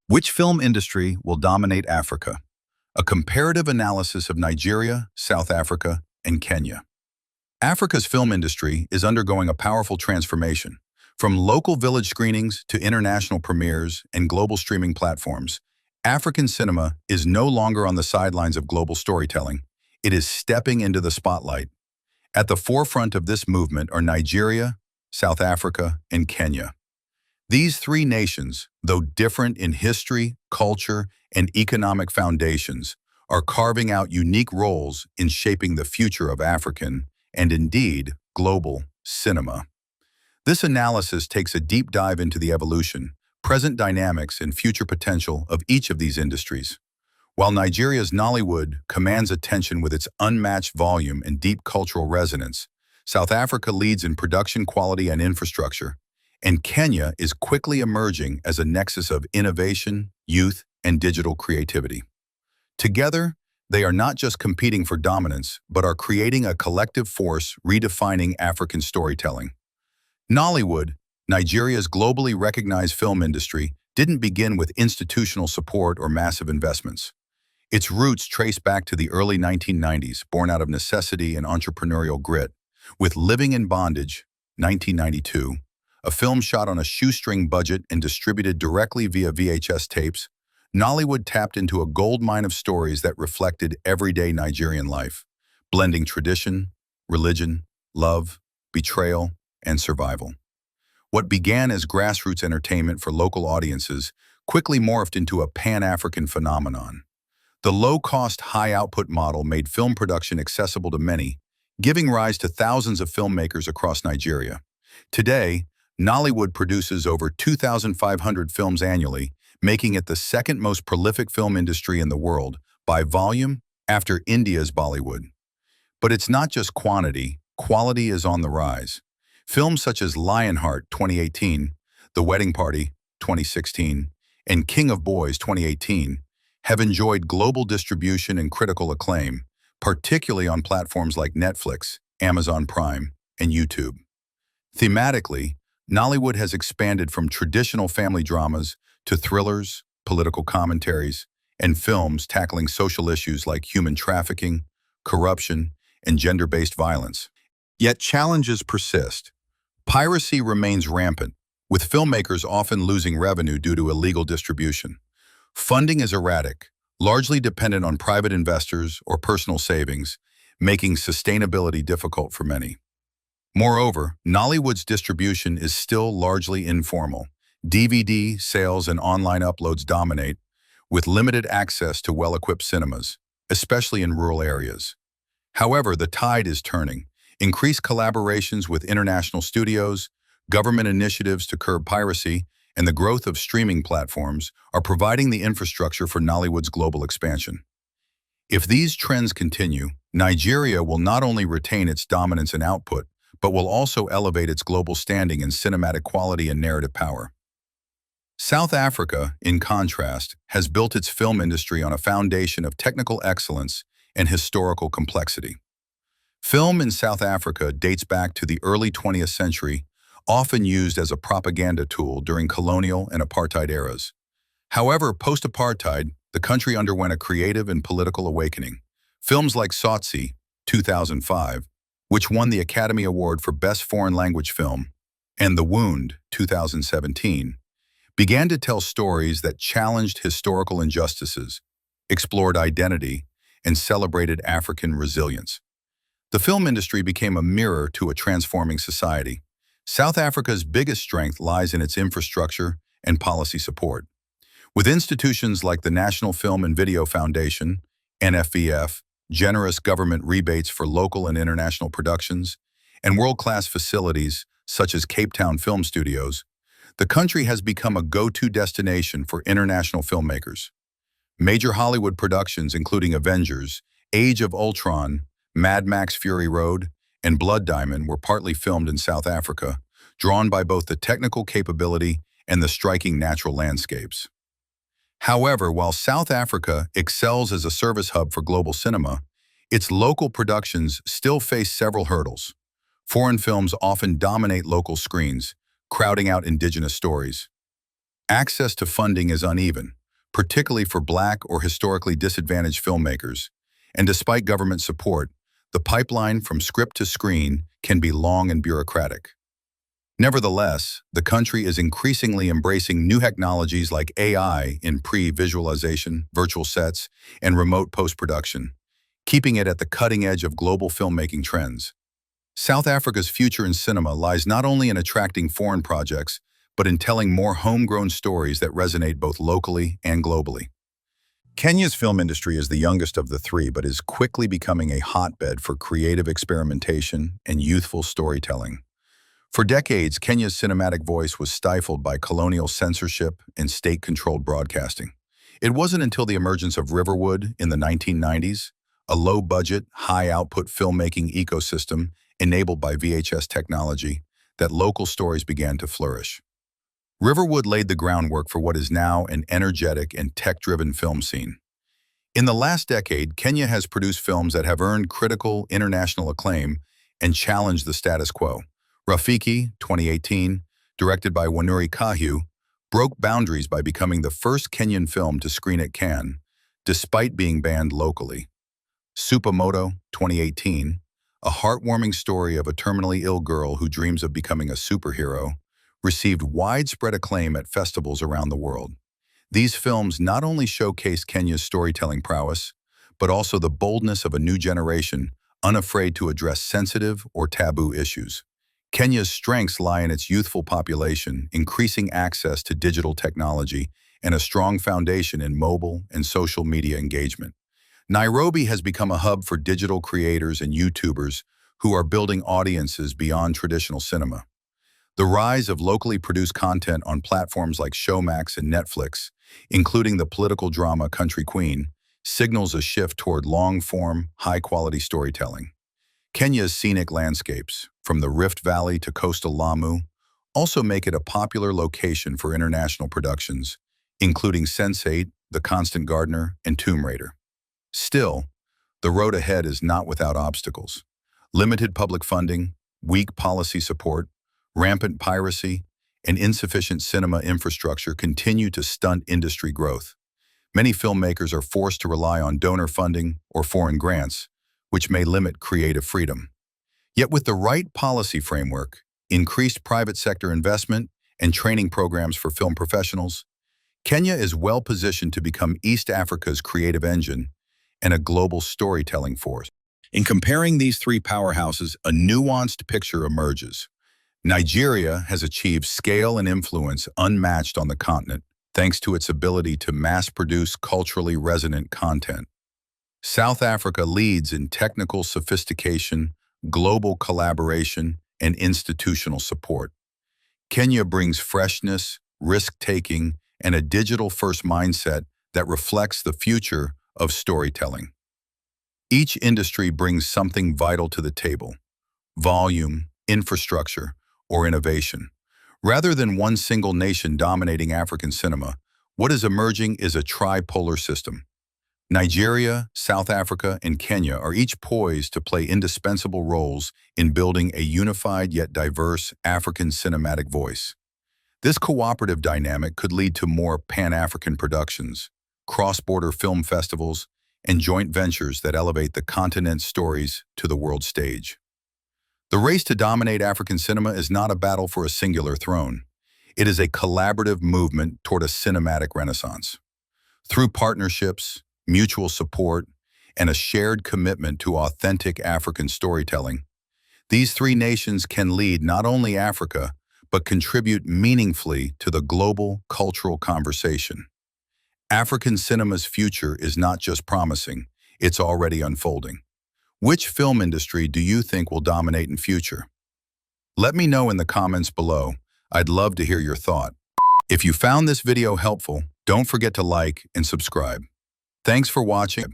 Which film industry will dominate Africa? A comparative analysis of Nigeria, South Africa, and Kenya. Africa's film industry is undergoing a powerful transformation. From local village screenings to international premieres and global streaming platforms, African cinema is no longer on the sidelines of global storytelling. It is stepping into the spotlight. At the forefront of this movement are Nigeria, South Africa, and Kenya. These three nations, though different in history, culture, and economic foundations, are carving out unique roles in shaping the future of African, and indeed, global, cinema. This analysis takes a deep dive into the evolution, present dynamics, and future potential of each of these industries. While Nigeria's Nollywood commands attention with its unmatched volume and deep cultural resonance, South Africa leads in production quality and infrastructure, and Kenya is quickly emerging as a nexus of innovation, youth, and digital creativity. Together, they are not just competing for dominance, but are creating a collective force redefining African storytelling. Nollywood, Nigeria's globally recognized film industry, didn't begin with institutional support or massive investments. Its roots trace back to the early 1990s, born out of necessity and entrepreneurial grit. With Living in Bondage, 1992, a film shot on a shoestring budget and distributed directly via VHS tapes, Nollywood tapped into a goldmine of stories that reflected everyday Nigerian life, blending tradition, religion, love, betrayal, and survival. What began as grassroots entertainment for local audiences quickly morphed into a pan-African phenomenon. The low-cost, high-output model made film production accessible to many, giving rise to thousands of filmmakers across Nigeria. Today, Nollywood produces over 2,500 films annually, making it the second most prolific film industry in the world by volume after India's Bollywood. But it's not just quantity, quality is on the rise. Films such as Lionheart 2018, The Wedding Party 2016, and King of Boys 2018 have enjoyed global distribution and critical acclaim, particularly on platforms like Netflix, Amazon Prime, and YouTube. Thematically, Nollywood has expanded from traditional family dramas to thrillers, political commentaries, and films tackling social issues like human trafficking, corruption, and gender-based violence. Yet challenges persist. Piracy remains rampant, with filmmakers often losing revenue due to illegal distribution. Funding is erratic, largely dependent on private investors or personal savings, making sustainability difficult for many. Moreover, Nollywood's distribution is still largely informal. DVD sales and online uploads dominate, with limited access to well-equipped cinemas, especially in rural areas. However, the tide is turning. Increased collaborations with international studios, government initiatives to curb piracy, and the growth of streaming platforms are providing the infrastructure for Nollywood's global expansion. If these trends continue, Nigeria will not only retain its dominance in output, but will also elevate its global standing in cinematic quality and narrative power. South Africa, in contrast, has built its film industry on a foundation of technical excellence and historical complexity. Film in South Africa dates back to the early 20th century, often used as a propaganda tool during colonial and apartheid eras. However, post-apartheid, the country underwent a creative and political awakening. Films like Tsotsi, 2005, which won the Academy Award for Best Foreign Language Film, and The Wound, 2017, began to tell stories that challenged historical injustices, explored identity, and celebrated African resilience. The film industry became a mirror to a transforming society. South Africa's biggest strength lies in its infrastructure and policy support. With institutions like the National Film and Video Foundation, NFVF, generous government rebates for local and international productions, and world-class facilities such as Cape Town Film Studios, the country has become a go-to destination for international filmmakers. Major Hollywood productions including Avengers, Age of Ultron, Mad Max Fury Road, and Blood Diamond were partly filmed in South Africa, drawn by both the technical capability and the striking natural landscapes. However, while South Africa excels as a service hub for global cinema, its local productions still face several hurdles. Foreign films often dominate local screens, crowding out indigenous stories. Access to funding is uneven, particularly for Black or historically disadvantaged filmmakers, and despite government support, the pipeline from script to screen can be long and bureaucratic. Nevertheless, the country is increasingly embracing new technologies like AI in pre-visualization, virtual sets, and remote post-production, keeping it at the cutting edge of global filmmaking trends. South Africa's future in cinema lies not only in attracting foreign projects, but in telling more homegrown stories that resonate both locally and globally. Kenya's film industry is the youngest of the three, but is quickly becoming a hotbed for creative experimentation and youthful storytelling. For decades, Kenya's cinematic voice was stifled by colonial censorship and state-controlled broadcasting. It wasn't until the emergence of Riverwood in the 1990s, a low-budget, high-output filmmaking ecosystem enabled by VHS technology, that local stories began to flourish. Riverwood laid the groundwork for what is now an energetic and tech-driven film scene. In the last decade, Kenya has produced films that have earned critical, international acclaim and challenged the status quo. Rafiki, 2018, directed by Wanuri Kahiu, broke boundaries by becoming the first Kenyan film to screen at Cannes, despite being banned locally. Supamoto, 2018, a heartwarming story of a terminally ill girl who dreams of becoming a superhero, received widespread acclaim at festivals around the world. These films not only showcase Kenya's storytelling prowess, but also the boldness of a new generation unafraid to address sensitive or taboo issues. Kenya's strengths lie in its youthful population, increasing access to digital technology, and a strong foundation in mobile and social media engagement. Nairobi has become a hub for digital creators and YouTubers who are building audiences beyond traditional cinema. The rise of locally produced content on platforms like Showmax and Netflix, including the political drama Country Queen, signals a shift toward long-form, high-quality storytelling. Kenya's scenic landscapes, from the Rift Valley to coastal Lamu, also make it a popular location for international productions, including Sense8, The Constant Gardener, and Tomb Raider. Still, the road ahead is not without obstacles. Limited public funding, weak policy support, rampant piracy, and insufficient cinema infrastructure continue to stunt industry growth. Many filmmakers are forced to rely on donor funding or foreign grants, which may limit creative freedom. Yet with the right policy framework, increased private sector investment, and training programs for film professionals, Kenya is well positioned to become East Africa's creative engine and a global storytelling force. In comparing these three powerhouses, a nuanced picture emerges. Nigeria has achieved scale and influence unmatched on the continent, thanks to its ability to mass-produce culturally resonant content. South Africa leads in technical sophistication, global collaboration, and institutional support. Kenya brings freshness, risk-taking, and a digital-first mindset that reflects the future of storytelling. Each industry brings something vital to the table: volume, infrastructure, or innovation. Rather than one single nation dominating African cinema, what is emerging is a tripolar system. Nigeria, South Africa, and Kenya are each poised to play indispensable roles in building a unified yet diverse African cinematic voice. This cooperative dynamic could lead to more Pan-African productions, cross-border film festivals, and joint ventures that elevate the continent's stories to the world stage. The race to dominate African cinema is not a battle for a singular throne. It is a collaborative movement toward a cinematic renaissance. Through partnerships, mutual support, and a shared commitment to authentic African storytelling, these three nations can lead not only Africa, but contribute meaningfully to the global cultural conversation. African cinema's future is not just promising, it's already unfolding. Which film industry do you think will dominate in future? Let me know in the comments below. I'd love to hear your thought. If you found this video helpful, don't forget to like and subscribe. Thanks for watching.